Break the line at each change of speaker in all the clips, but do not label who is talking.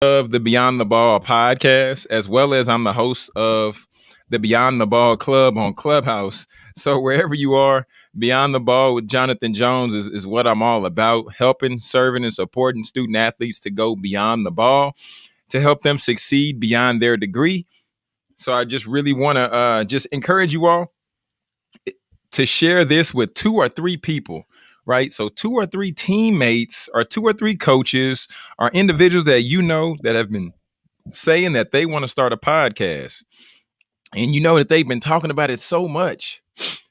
of the Beyond the Ball podcast, as well as I'm the host of the Beyond the Ball Club on Clubhouse. So wherever you are, Beyond the Ball with Jonathan Jones is what I'm all about, helping, serving, and supporting student athletes to go beyond the ball, to help them succeed beyond their degree. So I just really want to just encourage you all to share this with 2 or 3 people, right? So 2 or 3 teammates or 2 or 3 coaches or individuals that you know that have been saying that they want to start a podcast. And you know that they've been talking about it so much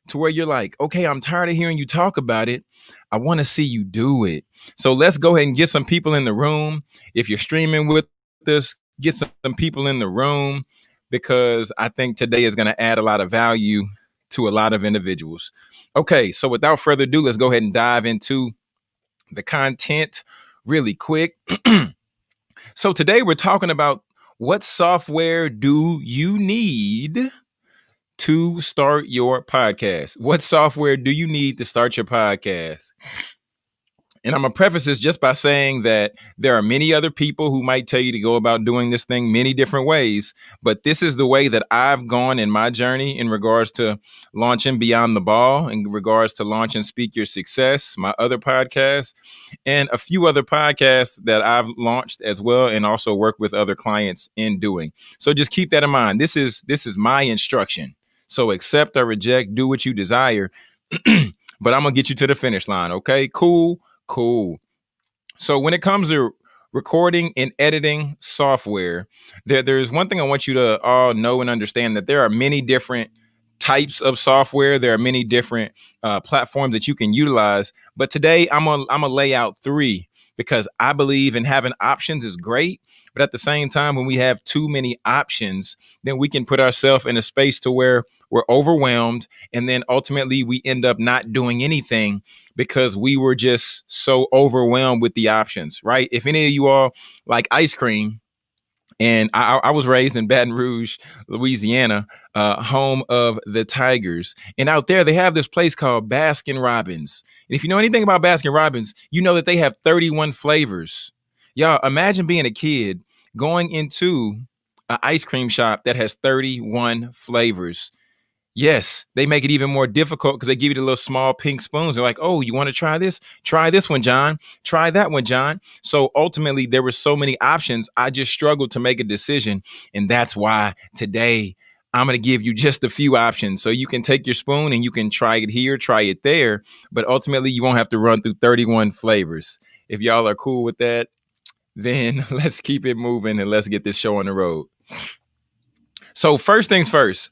to where you're like, okay, I'm tired of hearing you talk about it. I want to see you do it. So let's go ahead and get some people in the room. If you're streaming with us, get some people in the room, because I think today is going to add a lot of value to a lot of individuals. Okay, so without further ado, let's go ahead and dive into the content really quick. So today we're talking about what software do you need to start your podcast? What software do you need to start your podcast? And I'm going to preface this just by saying that there are many other people who might tell you to go about doing this thing many different ways, but this is the way that I've gone in my journey in regards to launching Beyond the Ball, in regards to launching Speak Your Success, my other podcast, and a few other podcasts that I've launched as well, and also work with other clients in doing. So just keep that in mind. This is my instruction. So accept or reject, do what you desire, but I'm going to get you to the finish line. Okay, cool. So when it comes to recording and editing software, there's one thing I want you to all know and understand, that there are many different types of software. There are many different platforms that you can utilize. But today I'm gonna lay out 3, because I believe in having options is great. But at the same time, when we have too many options, then we can put ourselves in a space to where we're overwhelmed. And then ultimately we end up not doing anything because we were just so overwhelmed with the options, right? If any of you all like ice cream, and I was raised in Baton Rouge, Louisiana, home of the Tigers. And out there, they have this place called Baskin Robbins. And if you know anything about Baskin Robbins, you know that they have 31 flavors. Y'all, imagine being a kid going into an ice cream shop that has 31 flavors. Yes, they make it even more difficult because they give you the little small pink spoons. They're like, oh, you want to try this? Try this one, John. Try that one, John. So ultimately, there were so many options. I just struggled to make a decision. And that's why today I'm going to give you just a few options. So you can take your spoon and you can try it here, try it there. But ultimately, you won't have to run through 31 flavors. If y'all are cool with that, then let's keep it moving and let's get this show on the road. So first things first.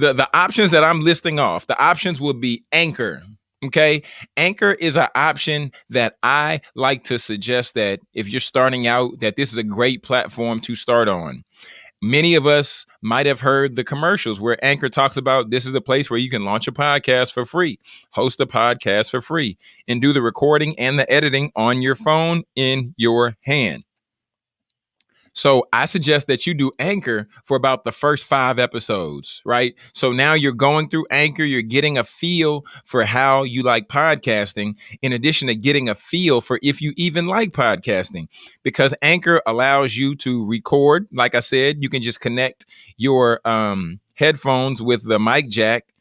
The options that I'm listing off, the options will be Anchor. Okay. Anchor is an option that I like to suggest that if you're starting out, that this is a great platform to start on. Many of us might have heard the commercials where Anchor talks about this is a place where you can launch a podcast for free, host a podcast for free, and do the recording and the editing on your phone in your hand. So I suggest that you do Anchor for about the first 5 episodes, right? So now you're going through Anchor, you're getting a feel for how you like podcasting, in addition to getting a feel for if you even like podcasting, because Anchor allows you to record. Like I said, you can just connect your headphones with the mic jack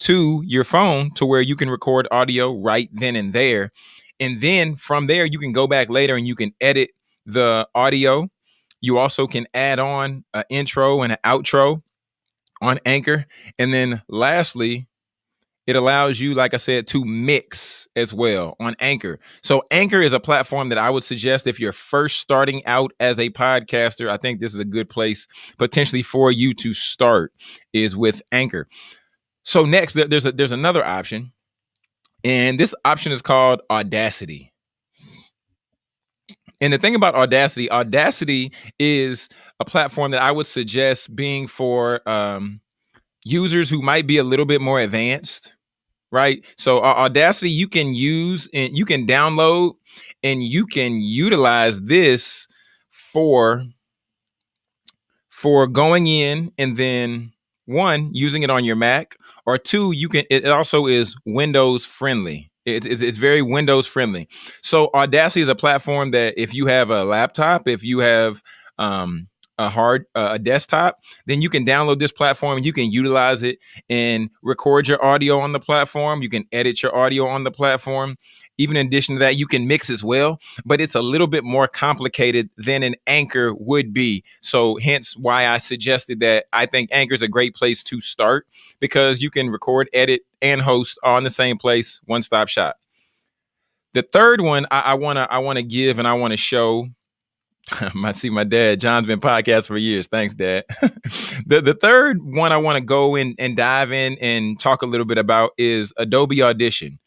to your phone to where you can record audio right then and there. And then from there, you can go back later and you can edit the audio. You also can add on an intro and an outro on Anchor. And then lastly, it allows you, like I said, to mix as well on Anchor. So Anchor is a platform that I would suggest if you're first starting out as a podcaster. I think this is a good place potentially for you to start, is with Anchor. So next, there's another option, and this option is called Audacity. And the thing about Audacity is a platform that I would suggest being for users who might be a little bit more advanced, right? So Audacity, you can use and you can download and you can utilize this for going in and then 1, using it on your Mac, or 2, it also is Windows friendly. It's very Windows friendly. So Audacity is a platform that if you have a laptop, if you have a desktop, then you can download this platform and you can utilize it and record your audio on the platform. You can edit your audio on the platform. Even in addition to that, you can mix as well, but it's a little bit more complicated than an Anchor would be. So hence why I suggested that I think Anchor is a great place to start, because you can record, edit, and host all in the same place, one-stop shop. The third one I want to give and I want to show. I see my dad. John's been podcasting for years. Thanks, Dad. The third one I want to go in and dive in and talk a little bit about is Adobe Audition.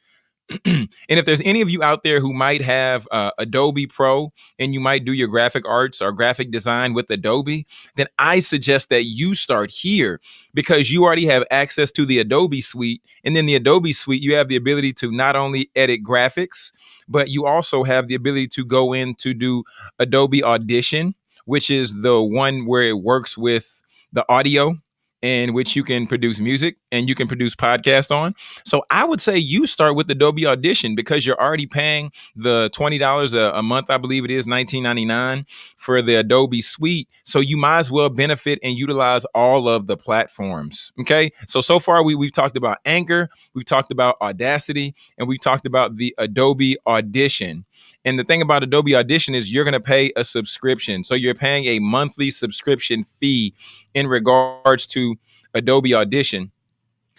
And if there's any of you out there who might have Adobe Pro and you might do your graphic arts or graphic design with Adobe, then I suggest that you start here, because you already have access to the Adobe suite. And then the Adobe suite, you have the ability to not only edit graphics, but you also have the ability to go in to do Adobe Audition, which is the one where it works with the audio, in which you can produce music and you can produce podcasts on. So I would say you start with Adobe Audition, because you're already paying the $20 a month, I believe it is $19.99 for the Adobe suite. So you might as well benefit and utilize all of the platforms. Okay. So far we've talked about Anchor, we've talked about Audacity, and we've talked about the Adobe Audition. And the thing about Adobe Audition is you're going to pay a subscription. So you're paying a monthly subscription fee in regards to Adobe Audition.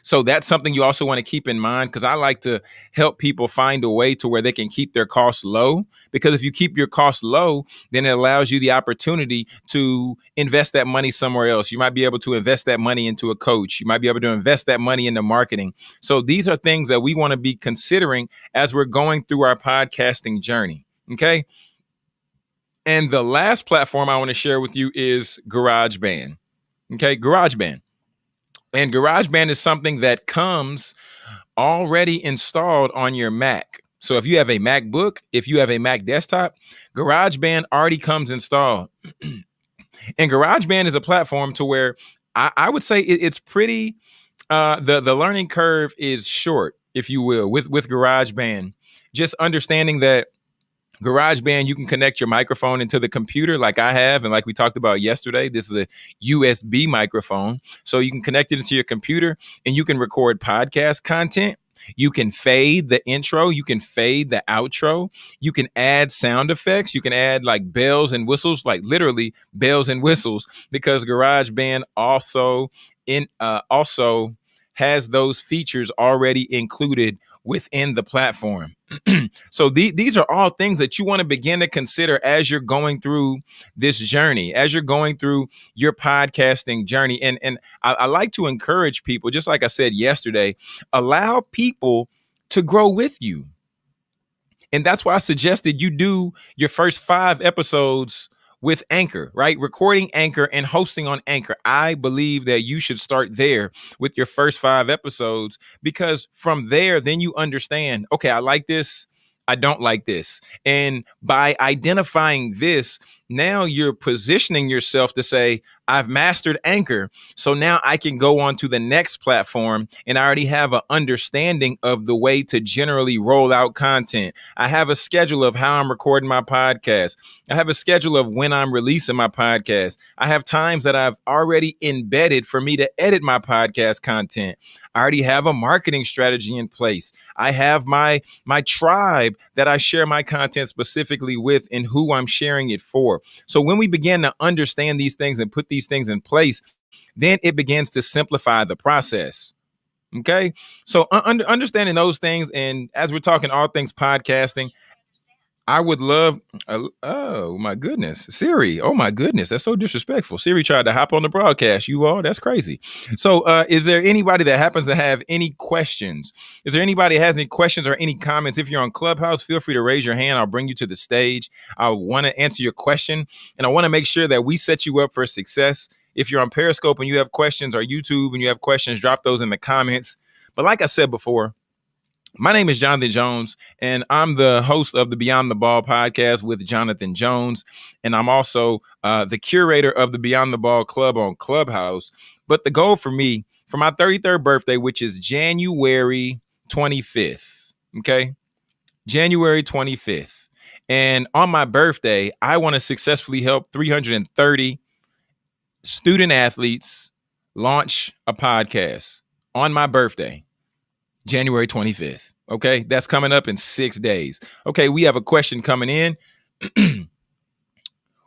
So that's something you also want to keep in mind, because I like to help people find a way to where they can keep their costs low. Because if you keep your costs low, then it allows you the opportunity to invest that money somewhere else. You might be able to invest that money into a coach. You might be able to invest that money into marketing. So these are things that we want to be considering as we're going through our podcasting journey. Okay. And the last platform I want to share with you is Garageband. Okay, Garageband. And Garageband is something that comes already installed on your Mac. So if you have a MacBook, if you have a Mac desktop, Garageband already comes installed. And Garageband is a platform to where I would say it's pretty, the learning curve is short, if you will, with Garageband. Just understanding that GarageBand, you can connect your microphone into the computer like I have, and like we talked about yesterday, this is a USB microphone. So you can connect it into your computer and you can record podcast content. You can fade the intro. You can fade the outro. You can add sound effects. You can add like bells and whistles, like literally bells and whistles, because GarageBand also has those features already included within the platform. So these are all things that you want to begin to consider as you're going through this journey, as you're going through your podcasting journey. And I like to encourage people, just like I said yesterday, allow people to grow with you. And that's why I suggested you do your first 5 episodes with Anchor, right? Recording Anchor and hosting on Anchor. I believe that you should start there with your first 5 episodes, because from there, then you understand, okay, I like this, I don't like this. And by identifying this, now you're positioning yourself to say, I've mastered Anchor, so now I can go on to the next platform, and I already have an understanding of the way to generally roll out content. I have a schedule of how I'm recording my podcast. I have a schedule of when I'm releasing my podcast. I have times that I've already embedded for me to edit my podcast content. I already have a marketing strategy in place. I have my tribe that I share my content specifically with and who I'm sharing it for. So when we begin to understand these things and put these things in place, then it begins to simplify the process. Okay. So understanding those things. And as we're talking all things podcasting, I would love, oh my goodness, Siri. Oh my goodness. That's so disrespectful. Siri tried to hop on the broadcast. You all, that's crazy. So is there anybody that happens to have any questions? Is there anybody that has any questions or any comments? If you're on Clubhouse, feel free to raise your hand. I'll bring you to the stage. I want to answer your question, and I want to make sure that we set you up for success. If you're on Periscope and you have questions, or YouTube and you have questions, drop those in the comments. But like I said before, my name is Jonathan Jones, and I'm the host of the Beyond the Ball podcast with Jonathan Jones. And I'm also the curator of the Beyond the Ball Club on Clubhouse. But the goal for me, for my 33rd birthday, which is January 25th, Okay. January 25th. And on my birthday, I want to successfully help 330 student athletes launch a podcast on my birthday, January 25th. Okay. That's coming up in 6 days. Okay. We have a question coming in.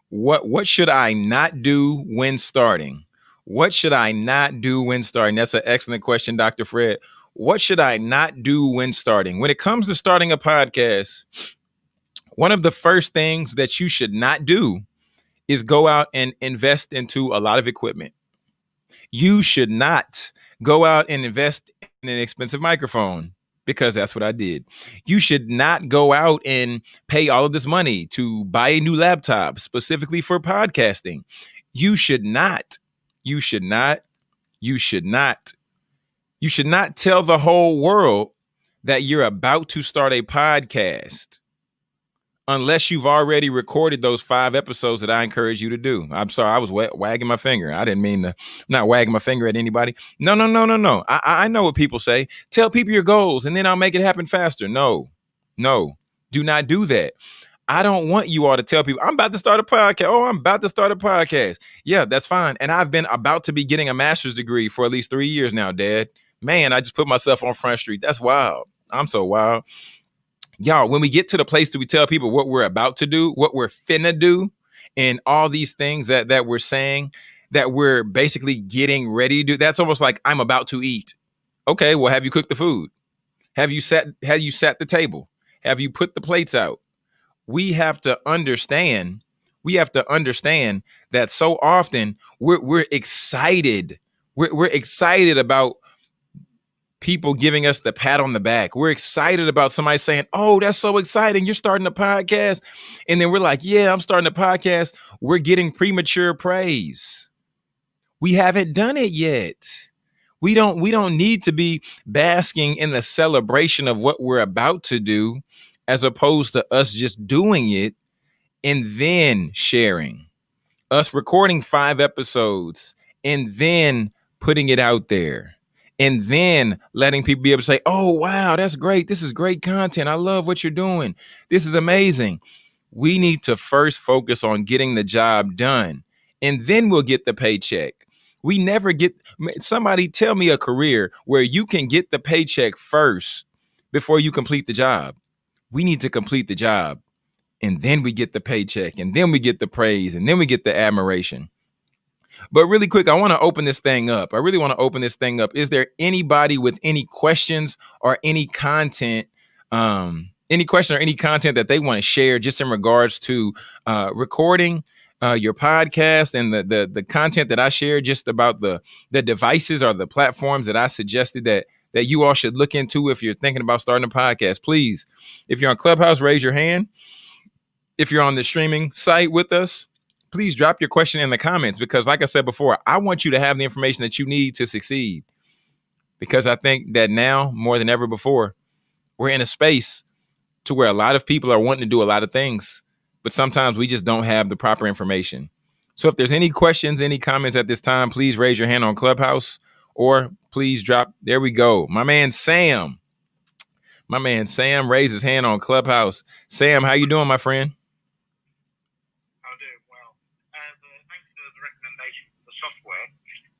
What should I not do when starting? What should I not do when starting? That's an excellent question, Dr. Fred. What should I not do when starting? When it comes to starting a podcast, one of the first things that you should not do is go out and invest into a lot of equipment. You should not go out and invest in an expensive microphone, because that's what I did. You should not go out and pay all of this money to buy a new laptop specifically for podcasting. You should not, you should not, you should not, you should not tell the whole world that you're about to start a podcast unless you've already recorded those 5 episodes that I encourage you to do. I'm sorry, I was wagging my finger. I didn't mean to. I'm not wagging my finger at anybody. No. I know what people say. Tell people your goals and then I'll make it happen faster. No, do not do that. I don't want you all to tell people, I'm about to start a podcast. Oh, I'm about to start a podcast. Yeah, that's fine. And I've been about to be getting a master's degree for at least 3 years now, Dad. Man, I just put myself on Front Street. That's wild. I'm so wild. Y'all, when we get to the place that we tell people what we're about to do, what we're finna do, and all these things that we're saying, that we're basically getting ready to do, that's almost like I'm about to eat. Okay, well, have you cooked the food? Have you sat the table? Have you put the plates out? We have to understand that so often we're excited. We're excited about people giving us the pat on the back. We're excited about somebody saying, oh, that's so exciting, you're starting a podcast. And then we're like, yeah, I'm starting a podcast. We're getting premature praise. We haven't done it yet. We don't need to be basking in the celebration of what we're about to do, as opposed to us just doing it and then sharing. Us recording 5 episodes and then putting it out there. And then letting people be able to say, oh, wow, that's great. This is great content. I love what you're doing. This is amazing. We need to first focus on getting the job done, and then we'll get the paycheck. We never get, somebody tell me a career where you can get the paycheck first before you complete the job. We need to complete the job, and then we get the paycheck, and then we get the praise, and then we get the admiration. But really quick, I want to open this thing up. I really want to open this thing up. Is there anybody with any questions or any content, that they want to share just in regards to recording your podcast and the content that I shared, just about the devices or the platforms that I suggested that you all should look into if you're thinking about starting a podcast? Please, if you're on Clubhouse, raise your hand. If you're on the streaming site with us, please drop your question in the comments, because like I said before, I want you to have the information that you need to succeed, because I think that now more than ever before, we're in a space to where a lot of people are wanting to do a lot of things, but sometimes we just don't have the proper information. So if there's any questions, any comments at this time, please raise your hand on Clubhouse, or please drop. There we go. My man Sam raised his hand on Clubhouse. Sam, how you doing, my friend?
Software,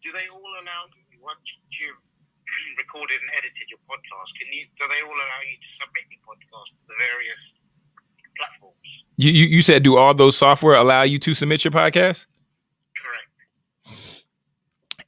do they all allow you, once you've recorded and edited your podcast, do they all allow you to submit your podcast to the various platforms?
You said, do all those software allow you to submit your podcast?
Correct.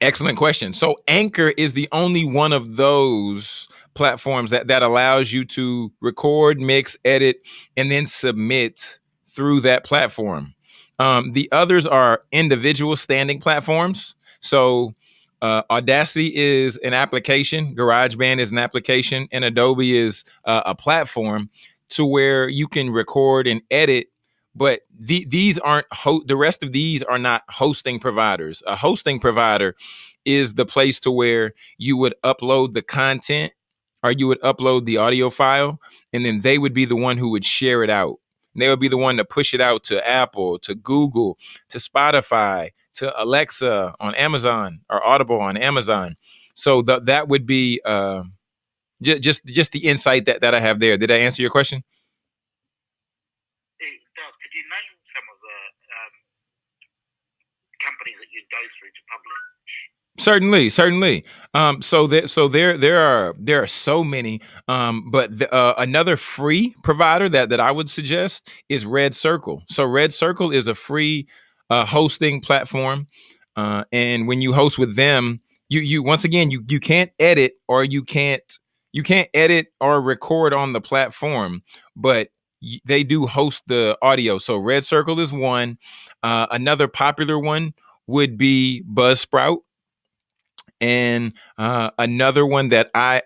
Excellent question. So Anchor is the only one of those platforms that allows you to record, mix, edit, and then submit through that platform. The others are individual standing platforms. So Audacity is an application, Garageband is an application, and Adobe is a platform to where you can record and edit. But these aren't the rest of these are not hosting providers. A hosting provider is the place to where you would upload the content, or you would upload the audio file, and then they would be the one who would share it out. They would be the one to push it out to Apple, to Google, to Spotify, to Alexa on Amazon, or Audible on Amazon. So that would be just the insight that I have there. Did I answer your question?
It does. Could you name some of the companies that you go through to publish?
Certainly. So there are so many. But another free provider that I would suggest is Red Circle. So Red Circle is a free hosting platform, and when you host with them, you once again you can't edit or you can't edit or record on the platform, but they do host the audio. So Red Circle is one. Another popular one would be Buzzsprout. And another one that I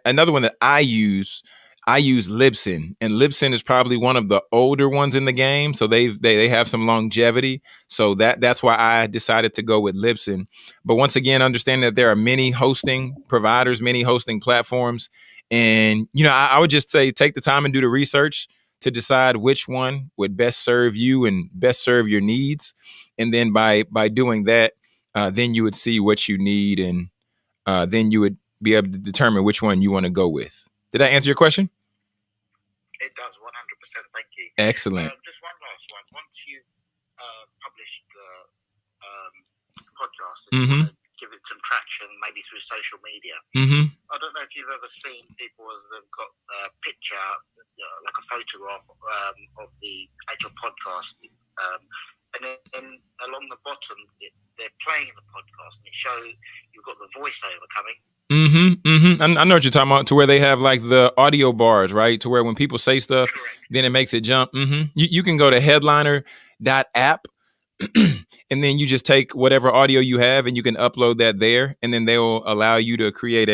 use Libsyn, and Libsyn is probably one of the older ones in the game, so they have some longevity. So that's why I decided to go with Libsyn. But once again, understand that there are many hosting providers, many hosting platforms, and I would just say take the time and do the research to decide which one would best serve you and best serve your needs, and then by doing that, then you would see what you need, and then you would be able to determine which one you want to go with. Did I answer your question?
It does, 100%. Thank you.
Excellent.
Just one last one. Once you publish the podcast, and you want to give it some traction, maybe through social media. I don't know if you've ever seen people as they've got a picture, like a photograph of the actual podcast, and then along the bottom, they're playing the podcast, and it shows you've got the voiceover coming.
I know what you're talking about, to where they have like the audio bars, right? To where when people say stuff,
correct,
then it makes it jump. You can go to headliner.app, and then you just take whatever audio you have and you can upload that there, and then they'll allow you to create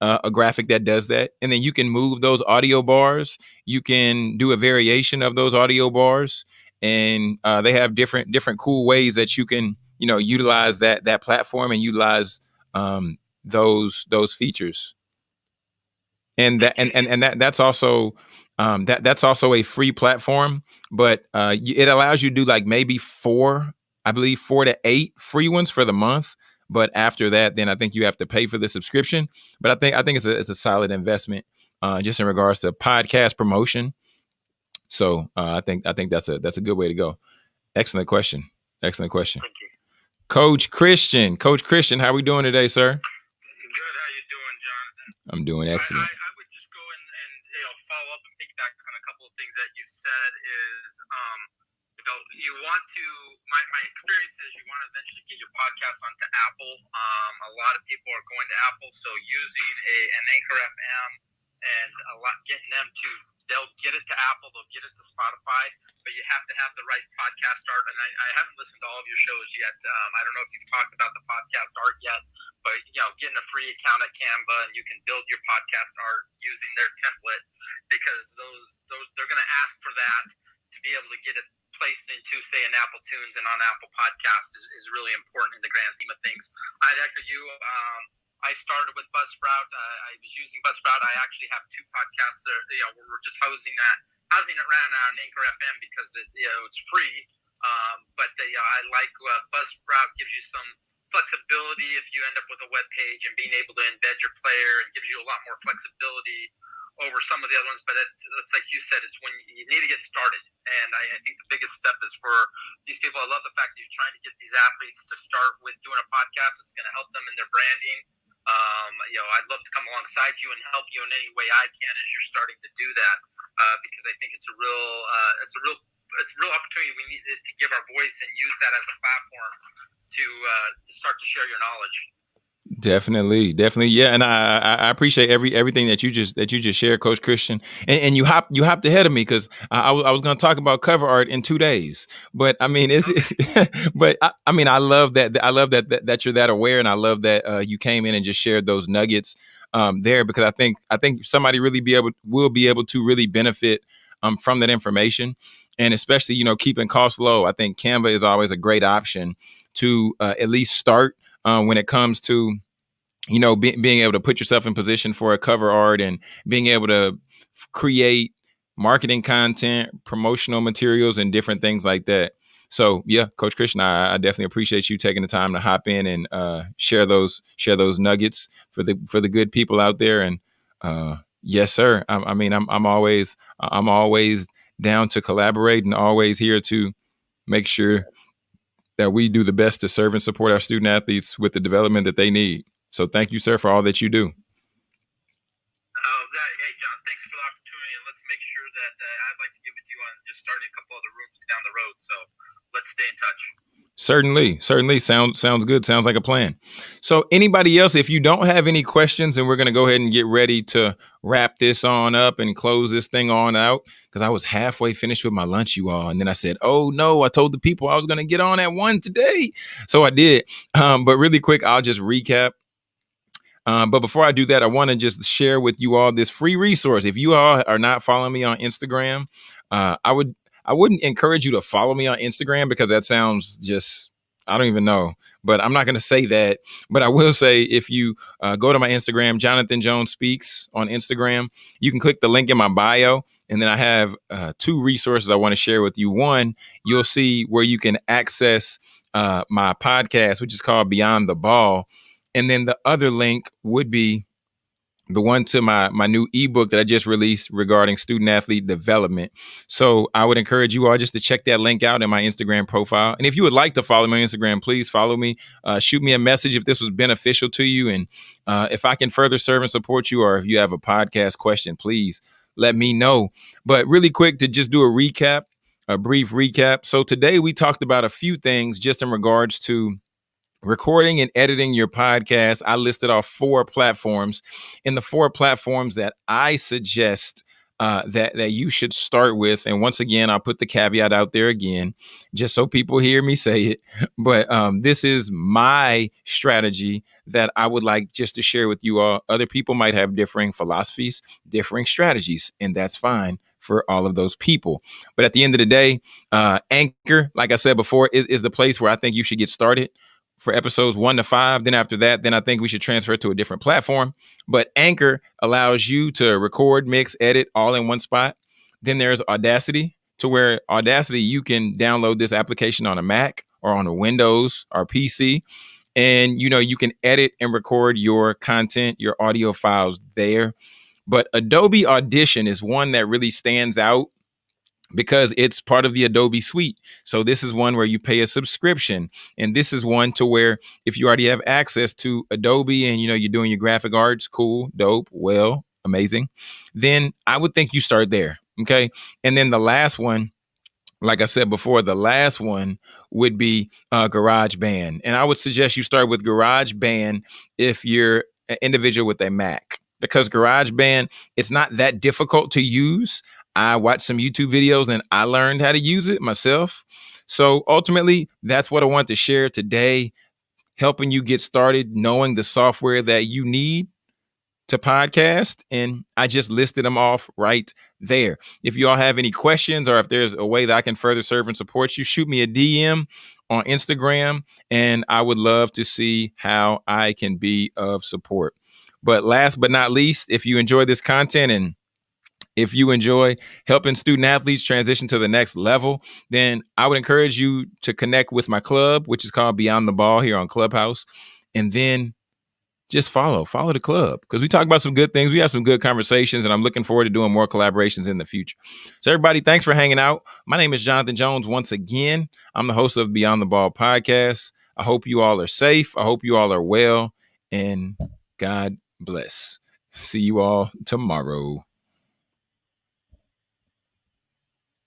a graphic that does that, and then you can move those audio bars. You can do a variation of those audio bars, and they have different cool ways that you can utilize that platform and utilize those features. And that's also that's also a free platform, but it allows you to do like maybe 4 to 8 free ones for the month. But after that, then I think you have to pay for the subscription. But I think it's a solid investment, just in regards to podcast promotion. So I think that's a good way to go. Excellent question.
Thank you.
Coach Christian, how are we doing today, sir?
Good. How you doing, Jonathan?
I'm doing excellent.
I would just go and follow up and piggyback on a couple of things that you said. Is you want to. My experience is you want to eventually get your podcast onto Apple. A lot of people are going to Apple, so using an Anchor FM and getting them to. They'll get it to Apple, they'll get it to Spotify, but you have to have the right podcast art. And I haven't listened to all of your shows yet. I don't know if you've talked about the podcast art yet, but getting a free account at Canva, and you can build your podcast art using their template, because those they're going to ask for that to be able to get it placed into, say, an Apple Tunes and on Apple Podcasts is really important in the grand scheme of things. I'd echo you. I started with Buzzsprout. I was using Buzzsprout. I actually have 2 podcasts there, where we're just housing it around on Anchor FM because it's free. But I like Buzzsprout. Gives you some flexibility if you end up with a web page, and being able to embed your player, and gives you a lot more flexibility over some of the other ones. But it's like you said, it's when you need to get started. And I think the biggest step is for these people. I love the fact that you're trying to get these athletes to start with doing a podcast. It's going to help them in their branding. I'd love to come alongside you and help you in any way I can as you're starting to do that, because I think it's a real opportunity. We need to give our voice and use that as a platform to start to share your knowledge.
Definitely, yeah, and I appreciate everything that you just shared, Coach Christian, and you hopped ahead of me, because I was going to talk about cover art in 2 days, but I mean I love that you're that aware, and I love that you came in and just shared those nuggets there, because I think somebody will be able to really benefit from that information, and especially keeping costs low. I think Canva is always a great option to at least start. When it comes to, being able to put yourself in position for a cover art, and being able to create marketing content, promotional materials, and different things like that. So yeah, Coach Christian, I definitely appreciate you taking the time to hop in and share those nuggets for the good people out there. And Yes, sir. I mean, I'm always down to collaborate and always here to make sure that we do the best to serve and support our student athletes with the development that they need. So thank you, sir, for all that you do.
Hey, John, thanks for the opportunity, and let's make sure that I'd like to get with you on just starting a couple other rooms down the road. So let's stay in touch.
Certainly. Sounds good. Sounds like a plan. So anybody else, if you don't have any questions, and we're going to go ahead and get ready to wrap this on up and close this thing on out, because I was halfway finished with my lunch, you all. And then I said, oh no, I told the people I was going to get on at 1 today. So I did. But really quick, I'll just recap. But before I do that, I want to just share with you all this free resource. If you all are not following me on Instagram, I wouldn't encourage you to follow me on Instagram, because that sounds just, I don't even know, but I'm not going to say that. But I will say, if you go to my Instagram, Jonathan Jones Speaks on Instagram, you can click the link in my bio. And then I have 2 resources I want to share with you. One, you'll see where you can access my podcast, which is called Beyond the Ball. And then the other link would be the one to my new ebook that I just released regarding student athlete development. So I would encourage you all just to check that link out in my Instagram profile. And if you would like to follow me on Instagram, please follow me. Shoot me a message if this was beneficial to you. And if I can further serve and support you, or if you have a podcast question, please let me know. But really quick, to just do a brief recap. So today we talked about a few things just in regards to recording and editing your podcast. I listed off 4 platforms, and the 4 platforms that I suggest that you should start with. And once again, I'll put the caveat out there again, just so people hear me say it. But this is my strategy that I would like just to share with you all. Other people might have differing philosophies, differing strategies, and that's fine for all of those people. But at the end of the day, Anchor, like I said before, is the place where I think you should get started for episodes 1 to 5. Then after that, then I think we should transfer to a different platform. But Anchor allows you to record, mix, edit all in one spot. Then there's Audacity, to where Audacity, you can download this application on a Mac or on a Windows or PC. And, you can edit and record your content, your audio files there. But Adobe Audition is one that really stands out, because it's part of the Adobe suite. So this is one where you pay a subscription. And this is one to where if you already have access to Adobe and, you're doing your graphic arts, cool, dope, well, amazing, then I would think you start there. Okay. And then the last one, like I said before, the last one would be Garageband. And I would suggest you start with Garageband if you're an individual with a Mac, because Garageband, it's not that difficult to use. I watched some YouTube videos and I learned how to use it myself. So ultimately, that's what I want to share today, helping you get started knowing the software that you need to podcast. And I just listed them off right there. If you all have any questions, or if there's a way that I can further serve and support you, shoot me a DM on Instagram, and I would love to see how I can be of support. But last but not least, if you enjoy this content and if you enjoy helping student athletes transition to the next level, then I would encourage you to connect with my club, which is called Beyond the Ball here on Clubhouse. And then just follow the club, because we talk about some good things. We have some good conversations, and I'm looking forward to doing more collaborations in the future. So everybody, thanks for hanging out. My name is Jonathan Jones. Once again, I'm the host of Beyond the Ball podcast. I hope you all are safe. I hope you all are well, and God bless. See you all tomorrow.